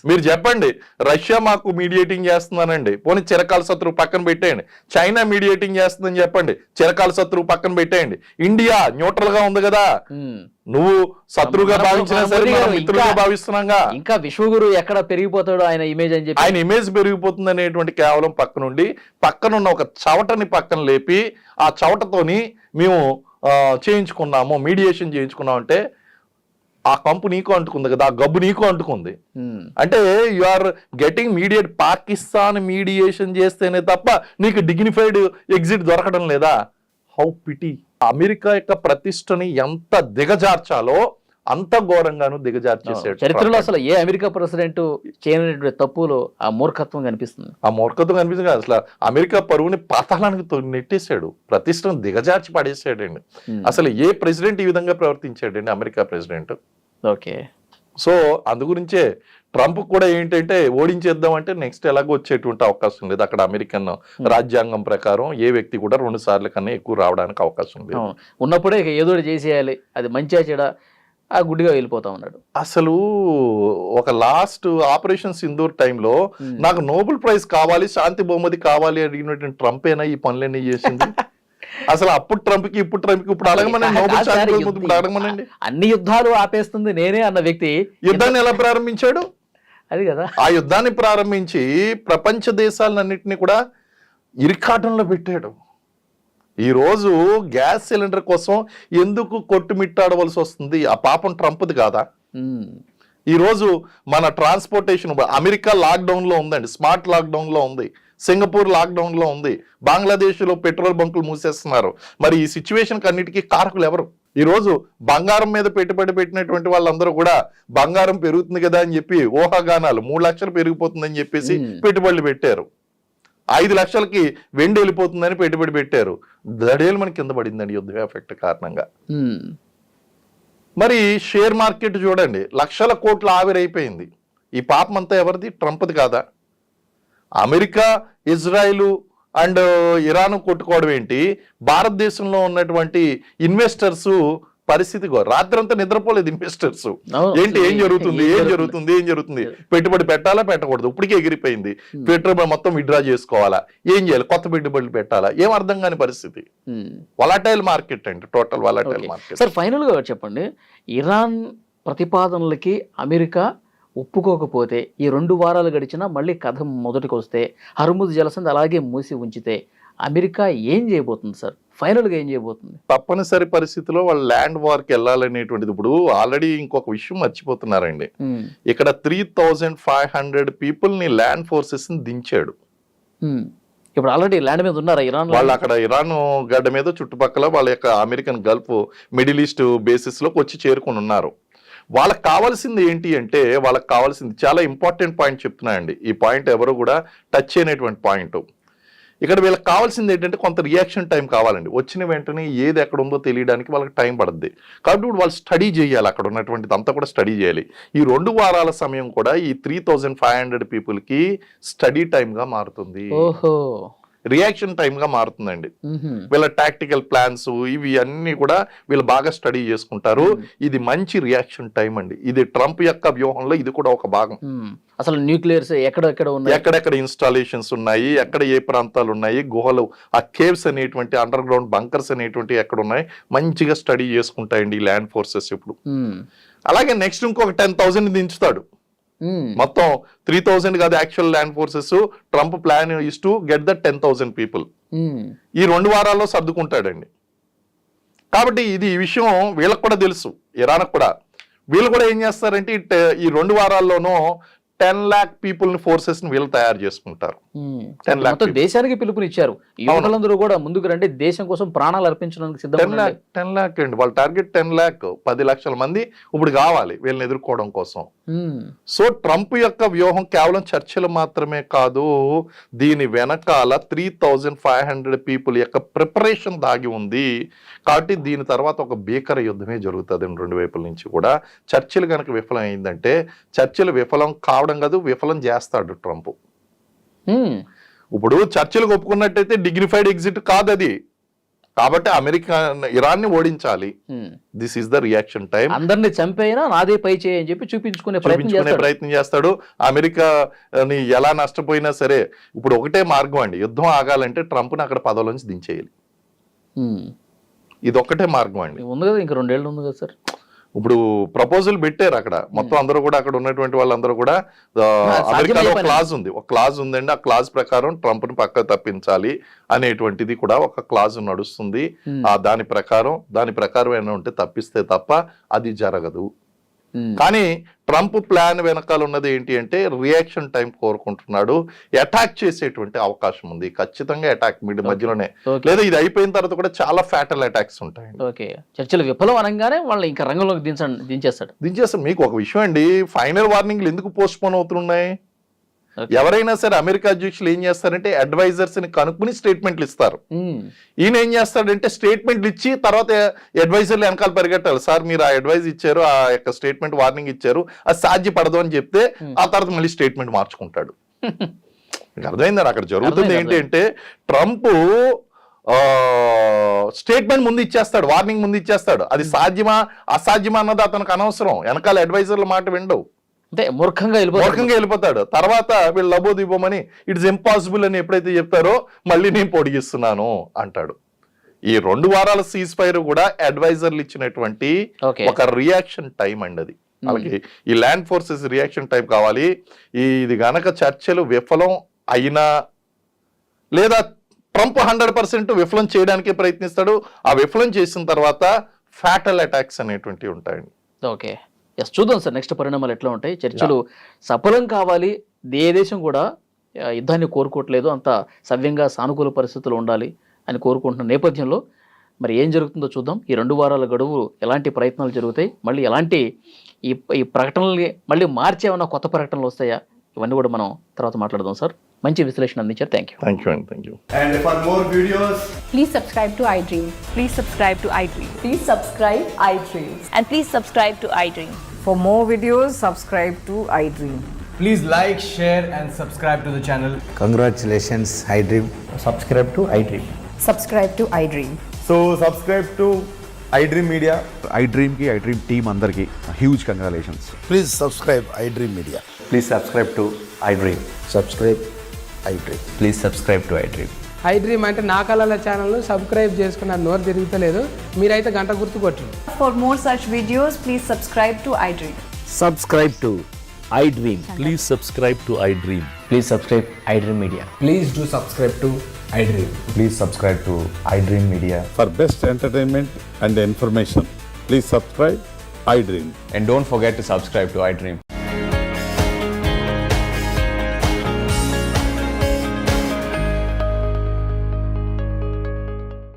మీరు చెప్పండి, రష్యా మాకు మీడియేటింగ్ చేస్తున్నానండి, పోనీ చిరకాల శత్రువు పక్కన పెట్టేయండి. చైనా మీడియేటింగ్ చేస్తుందని చెప్పండి, చిరకాల శత్రువు పక్కన పెట్టేయండి. ఇండియా న్యూట్రల్ గా ఉంది కదా, నువ్వు శత్రువుగా భావించినా సరే మిత్రులుగా భావిస్తున్నాగా. ఇంకా విశ్వగురు ఎక్కడ పెరిగిపోతాడో ఆయన ఇమేజ్ అని చెప్పి, ఆయన ఇమేజ్ పెరిగిపోతుంది అనేటువంటి కేవలం పక్కనుండి పక్కనున్న ఒక చవటని పక్కన లేపి ఆ చవటతోని మేము చేయించుకున్నాము, మీడియేషన్ చేయించుకున్నాం అంటే ఆ కంపు నీకు అంటుకుంది కదా, ఆ గబ్బు నీకు అంటుకుంది. అంటే you are getting mediate Pakistan mediation చేస్తేనే తప్ప నీకు డిగ్నిఫైడ్ ఎగ్జిట్ దొరకడం లేదా? How PT. అమెరికా యొక్క ప్రతిష్టని ఎంత దిగజార్చాలో అంత ఘోరంగాను దిగజార్చేసాడు. చరిత్రలో అసలు ఏ అమెరికా ప్రెసిడెంట్ చేయనటువంటి తప్పులో ఆ మూర్ఖత్వం కనిపిస్తుంది. ఆ మూర్ఖత్వం కనిపిస్తుంది. అసలు అమెరికా పరువుని పాతాళానికి నెట్టేశాడు, ప్రతిష్టను దిగజార్చి పడేసాడండి. అసలు ఏ ప్రెసిడెంట్ ఈ విధంగా ప్రవర్తించాడండి అమెరికా ప్రెసిడెంట్? ఓకే. సో అందు గురించే ట్రంప్ కూడా ఏంటంటే ఓడించేద్దాం అంటే నెక్స్ట్ ఎలాగో వచ్చేటువంటి అవకాశం లేదు. అక్కడ అమెరికన్ రాజ్యాంగం ప్రకారం ఏ వ్యక్తి కూడా 2 సార్లు కన్నా ఎక్కువ రావడానికి అవకాశం లేదు. ఉన్నప్పుడే ఏదో చేసేయాలి, అది మంచిగా చెడా ఆ గుడ్డిగా వెళ్ళిపోతా ఉన్నాడు. అసలు ఒక లాస్ట్ ఆపరేషన్ సింధూర్ టైంలో నాకు నోబెల్ ప్రైజ్ కావాలి, శాంతి బహుమతి కావాలి అడిగినటువంటి ట్రంప్ ఏనా ఈ పనులన్నీ చేసింది? అసలు అప్పుడు ట్రంప్కి ఇప్పుడు అడగమనండి, నోబెల్ శాంతి బహుమతి ఇప్పుడు అడగమనండి. అన్ని యుద్ధాలు ఆపేస్తుంది నేనే అన్న వ్యక్తి యుద్ధాన్ని ఎలా ప్రారంభించాడు? అది కదా, ఆ యుద్ధాన్ని ప్రారంభించి ప్రపంచ దేశాలన్నింటినీ కూడా ఇరికాటంలో పెట్టాడు. ఈరోజు గ్యాస్ సిలిండర్ కోసం ఎందుకు కొట్టుమిట్టాడవలసి వస్తుంది? ఆ పాపం ట్రంప్ది కాదా? ఈరోజు మన ట్రాన్స్పోర్టేషన్ అమెరికా లాక్డౌన్లో ఉందండి, స్మార్ట్ లాక్డౌన్లో ఉంది, సింగపూర్ లాక్డౌన్లో ఉంది, బంగ్లాదేశ్లో పెట్రోల్ బంకులు మూసేస్తున్నారు. మరి ఈ సిచ్యువేషన్కి అన్నిటికీ కారకులు ఎవరు? ఈరోజు బంగారం మీద పెట్టుబడి పెట్టినటువంటి వాళ్ళందరూ కూడా బంగారం పెరుగుతుంది కదా అని చెప్పి ఊహాగానాలు 3 లక్షలు పెరిగిపోతుందని చెప్పేసి పెట్టుబడులు పెట్టారు. 5 లక్షలకి వెండి వెళ్ళిపోతుందని పెట్టుబడి పెట్టారు. దడేలు మనకి కింద పడిందండి యుద్ధ ఎఫెక్ట్ కారణంగా. మరి షేర్ మార్కెట్ చూడండి, లక్షల కోట్ల ఆవిరైపోయింది. ఈ పాపం అంతా ఎవరిది? ట్రంప్ది కాదా? అమెరికా, ఇజ్రాయిల్ అండ్ ఇరాన్ కొట్టుకోవడం ఏంటి? భారతదేశంలో ఉన్నటువంటి ఇన్వెస్టర్స్ పరిస్థితి రాత్రంతా నిద్రపోలేదు ఇన్వెస్టర్స్. ఏంటి ఏం జరుగుతుంది, పెట్టుబడి పెట్టాలా పెట్టకూడదు, ఇప్పటికే ఎగిరిపోయింది, పెట్టుబడి మొత్తం విత్డ్రా చేసుకోవాలా, ఏం చేయాలి, కొత్త పెట్టుబడులు పెట్టాలా, ఏం అర్థం కాని పరిస్థితి. వలాటైల్ మార్కెట్ అండి, టోటల్ వలాటైల్ మార్కెట్. సార్ ఫైనల్ గా చెప్పండి, ఇరాన్ ప్రతిపాదనలకి అమెరికా ఒప్పుకోకపోతే ఈ 2 వారాలు గడిచినా మళ్ళీ కథ మొదటికి వస్తే, హర్ముజ్ జలసంధి అలాగే మూసి ఉంచితే అమెరికా ఏం చేయబోతుంది సార్? ఫైనల్ గా ఏం చేయబోతుంది? తప్పనిసరి పరిస్థితిలో వాళ్ళు ల్యాండ్ వార్కి వెళ్ళాలనేటువంటిది. ఇప్పుడు ఆల్రెడీ ఇంకొక విషయం మర్చిపోతున్నారండి, ఇక్కడ 3500 పీపుల్ ని ల్యాండ్ ఫోర్సెస్ ని దించాడు. ఇప్పుడు ఆల్రెడీ ల్యాండ్ మీద ఉన్నారా ఇరాన్ వాళ్ళు? అక్కడ ఇరాన్ గడ్డ మీద చుట్టుపక్కల వాళ్ళ యొక్క American Gulf middle east basis లోకి వచ్చి చేరుకుని ఉన్నారు. వాళ్ళకి కావాల్సింది ఏంటి అంటే, వాళ్ళకి కావాల్సింది చాలా ఇంపార్టెంట్ పాయింట్ చెప్తున్నాయండి. ఈ పాయింట్ ఎవరు కూడా టచ్ అయినటువంటి పాయింట్. ఇక్కడ వీళ్ళకి కావాల్సింది ఏంటంటే కొంత రియాక్షన్ టైం కావాలండి. వచ్చిన వెంటనే ఏది ఎక్కడ ఉందో తెలియడానికి వాళ్ళకి టైం పడుద్ది. కాబట్టి ఇప్పుడు వాళ్ళు స్టడీ చేయాలి, అక్కడ ఉన్నటువంటిది అంతా కూడా స్టడీ చేయాలి. ఈ 2 వారాల సమయం కూడా ఈ 3500 పీపుల్కి స్టడీ టైంగా మారుతుంది, ఓహో, రియాక్షన్ టైంగా మారుతుందండి. వీళ్ళ టాక్టికల్ ప్లాన్స్ ఇవి అన్ని కూడా వీళ్ళు బాగా స్టడీ చేసుకుంటారు. ఇది మంచి రియాక్షన్ టైం అండి. ఇది ట్రంప్ యొక్క వ్యూహంలో ఇది కూడా ఒక భాగం. అసలు న్యూక్లియర్స్ ఎక్కడెక్కడ ఉన్నాయి, ఎక్కడెక్కడ ఇన్స్టాలేషన్స్ ఉన్నాయి, ఎక్కడ ఏ ప్రాంతాలు ఉన్నాయి, గుహలు, ఆ కేవ్స్ అనేటువంటి అండర్ గ్రౌండ్ బంకర్స్ అనేటువంటి ఎక్కడ ఉన్నాయి, మంచిగా స్టడీ చేసుకుంటాయండి ఈ ల్యాండ్ ఫోర్సెస్ ఇప్పుడు. అలాగే నెక్స్ట్ ఇంకొక 10,000 దించుతాడు. మొత్తం 3,000 కాదు actual land forces. Trump plan is to get the 10,000 people. ఈ 2 వారాల్లో సర్దుకుంటాడండి. కాబట్టి ఇది ఈ విషయం వీళ్ళకి కూడా తెలుసు, ఇరాన్ కూడా. వీళ్ళు కూడా ఏం చేస్తారంటే ఈ 2 వారాల్లోనూ 10 lakh పీపుల్ ఫోర్సెస్ ని వీళ్ళు తయారు చేసుకుంటారు. 10 lakh దేశానికి పిలుపునిచ్చారు. యువకులందరూ కూడా ముందుకు రండి, దేశం కోసం ప్రాణాలు అర్పించడానికి సిద్ధంగా 10 lakh అండి. వాళ్ళ టార్గెట్ 10 lakh, 10 లక్షల మంది ఇప్పుడు కావాలి వీళ్ళని ఎదుర్కోవడం కోసం. సో ట్రంప్ యొక్క వ్యూహం కేవలం చర్చలు మాత్రమే కాదు, దీని వెనకాల 3,500 పీపుల్ యొక్క ప్రిపరేషన్ దాగి ఉంది. కాబట్టి దీని తర్వాత ఒక భీకర యుద్ధమే జరుగుతుంది 2 వైపుల నుంచి కూడా. చర్చలు కనుక విఫలం అయిందంటే, చర్చలు విఫలం కావడం కాదు, విఫలం చేస్తాడు ట్రంప్. ఇప్పుడు చర్చలకు ఒప్పుకున్నట్టయితే డిగ్నిఫైడ్ ఎగ్జిట్ కాదు అది. కాబట్టి అమెరికా ఇరాన్ ని ఓడించాలి. This is the reaction time. అందరిని చంపైనా నాదే పై చేయి అని చెప్పి చూపించుకునే ప్రయత్నం చేస్తాడు. అమెరికాని ఎలా నష్టపోయినా సరే ఇప్పుడు ఒకటే మార్గం అండి, యుద్ధం ఆగాలంటే ట్రంప్ని అక్కడ పదవిలోంచి దించేయాలి. ఇది ఒక్కటే మార్గం అండి. ఉంది కదా, ఇంకా 2 ఏళ్ళు ఉంది కదా సార్. ఇప్పుడు ప్రపోజల్ పెట్టారు అక్కడ మొత్తం అందరూ కూడా, అక్కడ ఉన్నటువంటి వాళ్ళందరూ కూడా. అమెరికాలో ఒక క్లాజ్ ఉందండి. ఆ క్లాజ్ ప్రకారం ట్రంప్ ని పక్క తప్పించాలి అనేటువంటిది కూడా ఒక క్లాజ్ నడుస్తుంది. దాని ప్రకారం ఏమైనా ఉంటే తప్పిస్తే తప్ప అది జరగదు. కానీ ట్రంప్ ప్లాన్ వెనకాల ఉన్నది ఏంటి అంటే రియాక్షన్ టైం కోరుకుంటున్నాడు. అటాక్ చేసేటువంటి అవకాశం ఉంది ఖచ్చితంగా, అటాక్ మధ్యలోనే, లేదా ఇది అయిపోయిన తర్వాత కూడా చాలా ఫ్యాటల్ అటాక్స్ ఉంటాయి. ఓకే, చర్చలు విఫలం అనగానే వాళ్ళు ఇంకా రంగంలోకి దించేస్తాడు. మీకు ఒక విషయం అండి, ఫైనల్ వార్నింగ్లు ఎందుకు పోస్ట్ పోన్ అవుతున్నాయి? ఎవరైనా సరే అమెరికా అధ్యక్షులు ఏం చేస్తారంటే అడ్వైజర్స్ ని కనుక్కుని స్టేట్మెంట్లు ఇస్తారు. ఈయన ఏం చేస్తాడంటే స్టేట్మెంట్లు ఇచ్చి తర్వాత అడ్వైజర్లు వెనకాల పరిగెట్టాలి. సార్ మీరు ఆ అడ్వైజ్ ఇచ్చారు, ఆ యొక్క స్టేట్మెంట్ వార్నింగ్ ఇచ్చారు, అది సాధ్యపడదు అని చెప్తే ఆ తర్వాత మళ్ళీ స్టేట్మెంట్ మార్చుకుంటాడు. అర్థమైందా? అక్కడ జరుగుతుంది ఏంటి అంటే ట్రంప్ స్టేట్మెంట్ ముందు ఇచ్చేస్తాడు, వార్నింగ్ ముందు ఇచ్చేస్తాడు. అది సాధ్యమా అసాధ్యమా అన్నది అతనికి అనవసరం, వెనకాల అడ్వైజర్ల మాట విండవు, అంటే మూర్ఖంగా వెళ్ళిపోతాడు. తర్వాత వీళ్ళు లబోదివ్వమని ఇట్స్ ఇంపాసిబుల్ అని ఎప్పుడైతే చెప్తారో మళ్ళీ నేను పొడిగిస్తున్నాను అంటాడు. ఈ 2 వారాల సీజ్ ఫైర్ కూడా అడ్వైజర్లు ఇచ్చినటువంటి ఒక రియాక్షన్ టైం అండి అది. అలాగే ఈ ల్యాండ్ ఫోర్సెస్ రియాక్షన్ టైం కావాలి. ఇది గనక చర్చలు విఫలం అయినా, లేదా ట్రంప్ 100% విఫలం చేయడానికి ప్రయత్నిస్తాడు. ఆ విఫలం చేసిన తర్వాత ఫ్యాటల్ అటాక్స్ అనేటువంటివి ఉంటాయండి. ఓకే, చూద్దాం సార్ నెక్స్ట్ పరిణామాలు ఎట్లా ఉంటాయి. చర్చలు సఫలం కావాలి, ఏ దేశం కూడా యుద్ధాన్ని కోరుకోవట్లేదు, అంత సవ్యంగా సానుకూల పరిస్థితులు ఉండాలి అని కోరుకుంటున్న నేపథ్యంలో మరి ఏం జరుగుతుందో చూద్దాం. ఈ 2 వారాల గడువు ఎలాంటి ప్రయత్నాలు జరుగుతాయి, మళ్ళీ ఎలాంటి ఈ ప్రకటనలు మళ్ళీ మార్చి ఏమైనా కొత్త ప్రకటనలు వస్తాయా, ఇవన్నీ కూడా మనం తర్వాత మాట్లాడదాం సార్. మంచి విశ్లేషణ అందించారు. Thank you. And for more videos, please subscribe to iDream. Please subscribe to iDream. Please subscribe iDream. And please subscribe to iDream. For more videos, subscribe to iDream. please like, share and subscribe to the channel. Congratulations, iDream. Subscribe to iDream. Subscribe to iDream. So subscribe to iDream Media. iDream ki iDream team andarki huge congratulations. Please subscribe iDream Media. Please subscribe to iDream. Subscribe iDream. Please subscribe to iDream. iDream అంటే నా కళల ఛానల్ను subscribe చేసుకున్న నోరు తిరుగుతలేదు, మీరైతే గంట గుర్తు కొట్టండి. For more such videos, please subscribe to iDream. Subscribe to iDream. Please subscribe to iDream. Please subscribe iDream Media. Please do subscribe to iDream. Please subscribe to iDream Media. For best entertainment and information, please subscribe iDream. And don't forget to subscribe to iDream.